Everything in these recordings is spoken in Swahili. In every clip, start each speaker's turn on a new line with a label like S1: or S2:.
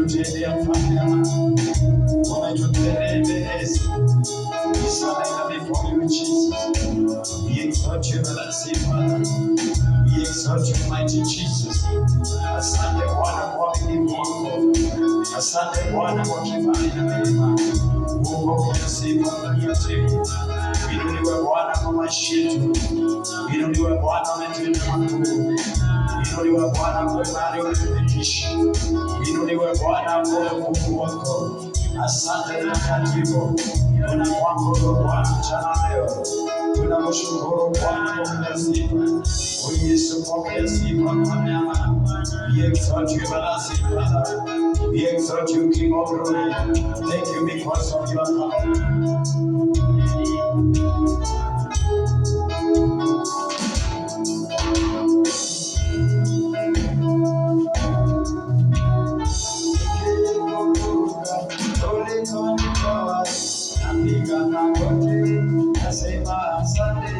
S1: umetutendea mfalme amani, umetutendea mbelezi. We surrender before you, Jesus. We exalt you, everlasting Father. We exalt you, mighty Jesus. Asante Bwana kwa uaminifu wako. Asante Bwana kwa kibali na neema. Mungu kwa sifa ndani yetu. Inuliwe Bwana kwa maisha yetu. Inuliwe Bwana umetenda makuu. Inuliwe Bwana kwa imani umethibitisha. Inuliwe Bwana kwa ukuu wako. Asante mtakatifu. Tunakuabudu Bwana mchana leo. Tunakushukuru Bwana kwa kila sifa. O Yesu pokea sifa kwa neema. We exalt you, everlasting Father. We exalt you, King of glory. Thank you because of your power.
S2: Asante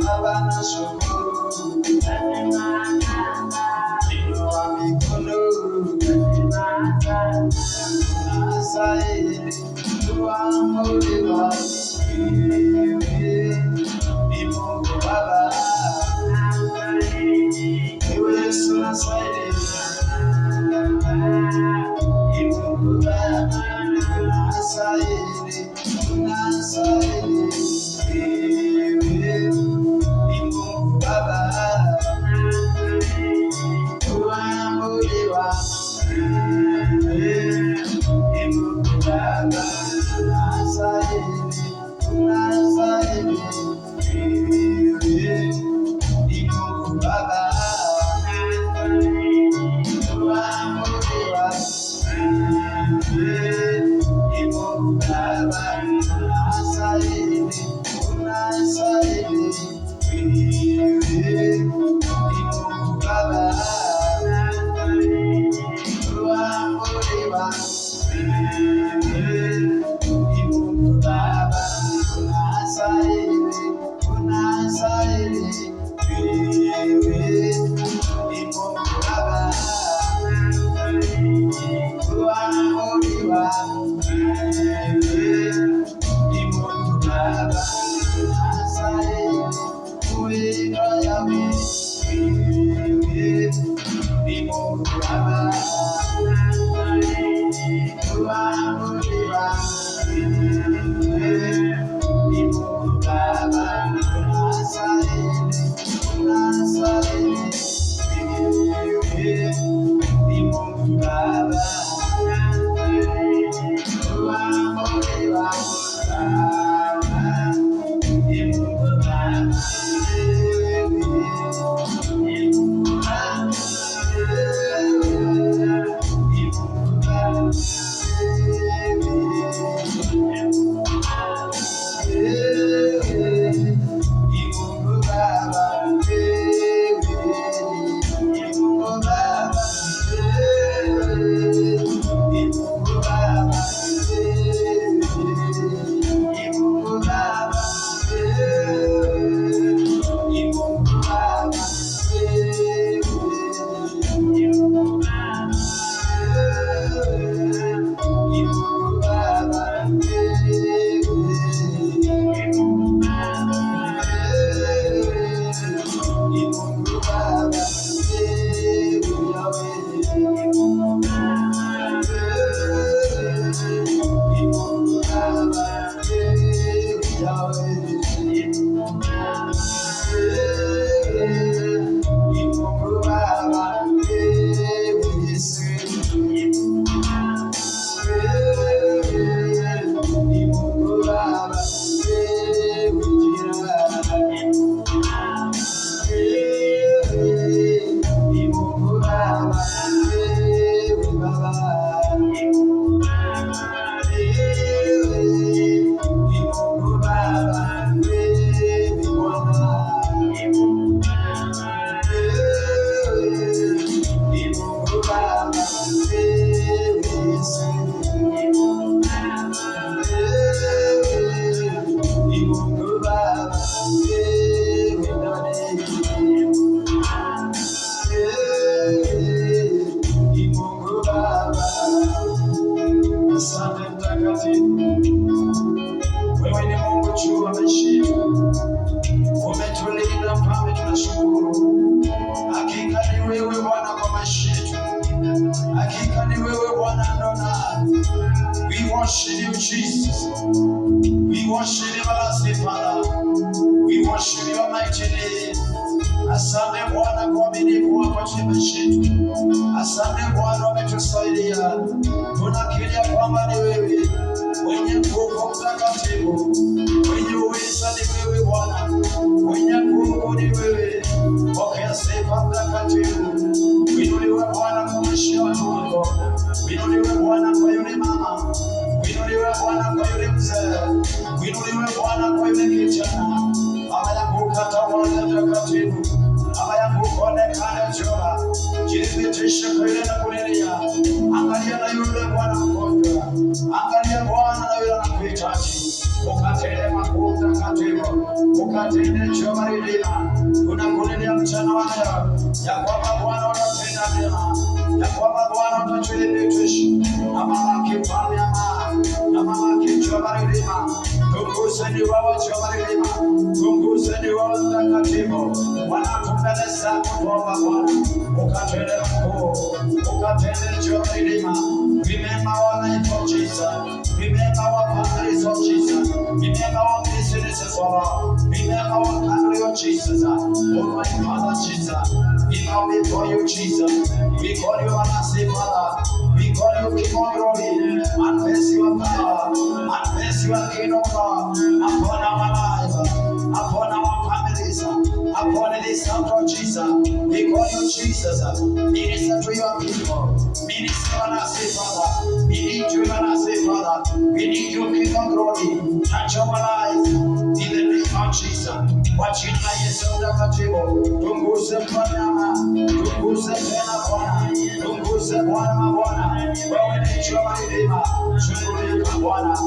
S1: Baba nashukuru, inua mikono, unastahili kuabudiwa. Wewe ni Mungu Baba, wewe Yesu unastahili. Ni Mungu Baba, unastahili, unastahili. Wewe ni Mungu Baba, kuabudiwa. Wewe ni Mungu Baba, unastahili, unastahili. Wewe ni Mungu Baba, kuabudiwa. Wewe ni Mungu Baba, unastahili, unastahili. Wewe ni Mungu Baba, kuabudiwa. Wewe ni Mungu Baba, unastahili, unastahili. Wewe ni Mungu Baba, kuabudiwa. Wewe ni Mungu Baba, unastahili kuitwa Yahweh. Wewe ni Mungu Baba, kuabudiwa. Wewe ni Mungu Baba, unastahili, unastahili. Wewe ni Mungu Baba, kuabudiwa. Baba ni Mungu Baba, wewe ni Mungu Baba, wewe ni Mungu Baba, worship you, Jesus. We worship you, everlasting Father. We worship your mighty name. Asante Bwana kwa uaminifu wako tumeshinda. Asante Bwana umetusaidia. Tunakiri kwamba ni wewe mwenye nguvu mtakatifu. Mwenye uweza ni wewe Bwana. Mwenye nguvu ni wewe. Pokea sifa mtakatifu. Winuliwe Bwana kwa maisha ya watu wako. Winuliwe Bwana kwa yule mama. Winuliwe Bwana kwa yule mzee. Winuliwe Bwana kwa yule kijana. Baba yangu katawala mtakatifu. Baba yangu konekane Jehova. Jithibitishe kweli na kulilia. Angalia na yule Bwana mgonjwa. Angalia Bwana na yule anakuhitaji. Ukatende makuu mtakatifu. mtakatifu, ukatende Jehova rehema. Tunakulilia mchana wa leo ya kwamba Bwana utatenda mema, ya kwamba Bwana utatuelimisha na mama kifalme na mama Jehova rehema. Tukuze ni wewe Jehova rehema, tukuze ni wewe mtakatifu. Wanatumbeleza kuomba Bwana, ukatende mkuu, ukatende Jehova rehema. Remember our life of Jesus. Remember our families of Jesus. Remember our businesses, Lord. Remember our country of Jesus. Oh my Father Jesus, we come before you, Jesus. We call you Everlasting Father. We call you King of Glory. Manifest your power, manifest your kingdom, God, upon our lives, upon our families, upon this house of Jesus. We call you Jesus. Minister to your people. Minister, Everlasting Father. We need you, Everlasting Father. We need you, King of Glory. Touch our lives in the name of Jesus. Watching my Yesu mtakatifu. Tukuze Bwana, tukuze tena Bwana, tukuze Bwana mabwana. Wewe ni Jehova rehema. Shukrani Bwana.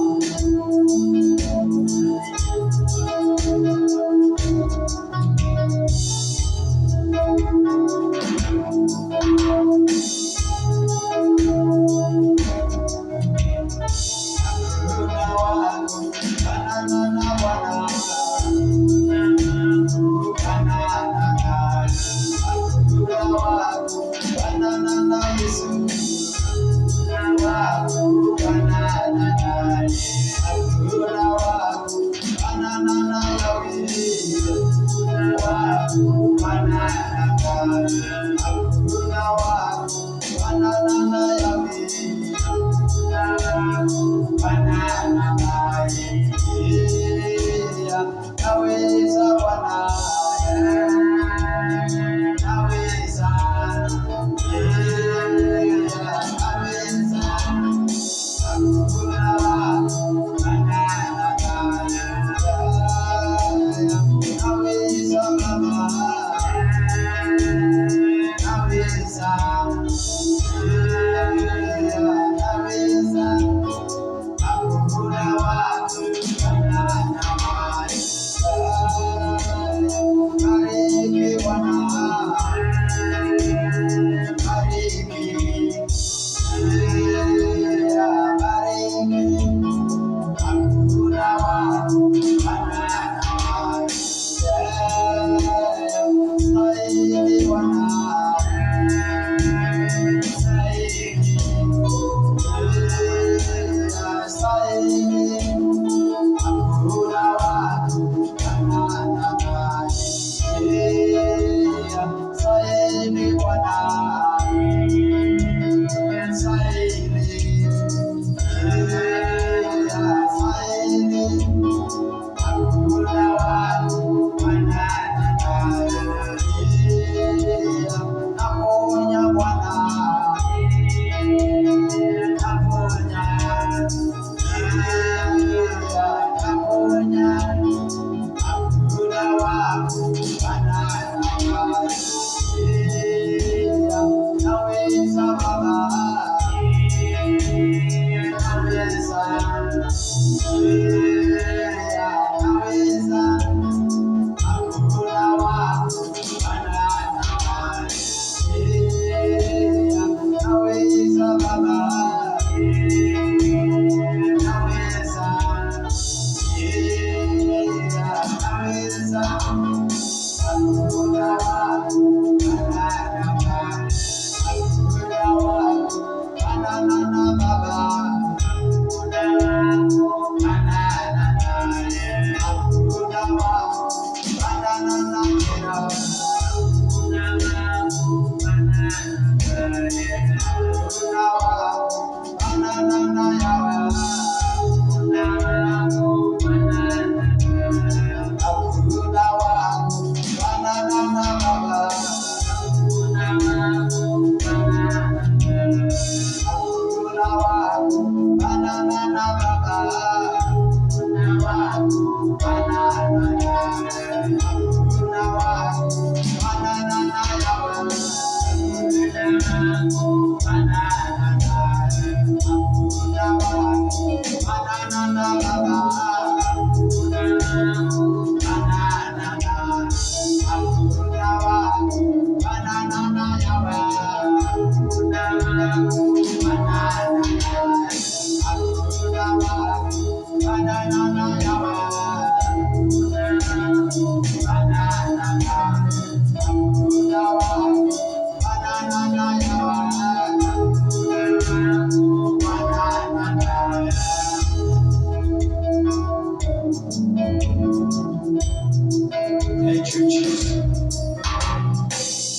S1: Thank you Jesus.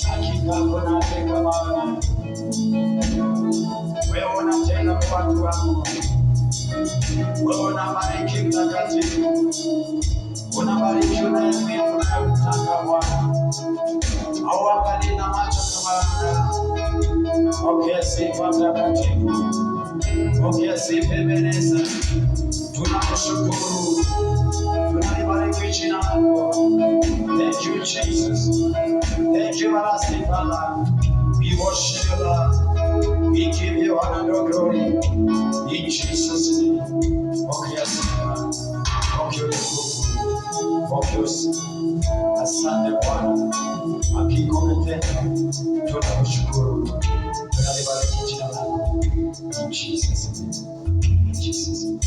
S1: Hakika kuna teka Bwana, wewe unatenda kwa watu wako, wewe unabariki mtakatifu, unabariki unayemwita unayemtaka Bwana, hauangalii na macho kama wanadamu. Pokea sifa mtakatifu, pokea sifa Ebeneza, tunakushukuru, tunalibariki jina lako. Thank you Jesus, thank you everlasting Father, we worship you Lord, we give you honor and glory, in Jesus name. Pokea sifa, pokea utukufu, pokea asante Bwana, hakika umetenda, tunakushukuru, tunalibariki jina lako, in Jesus name, in Jesus name.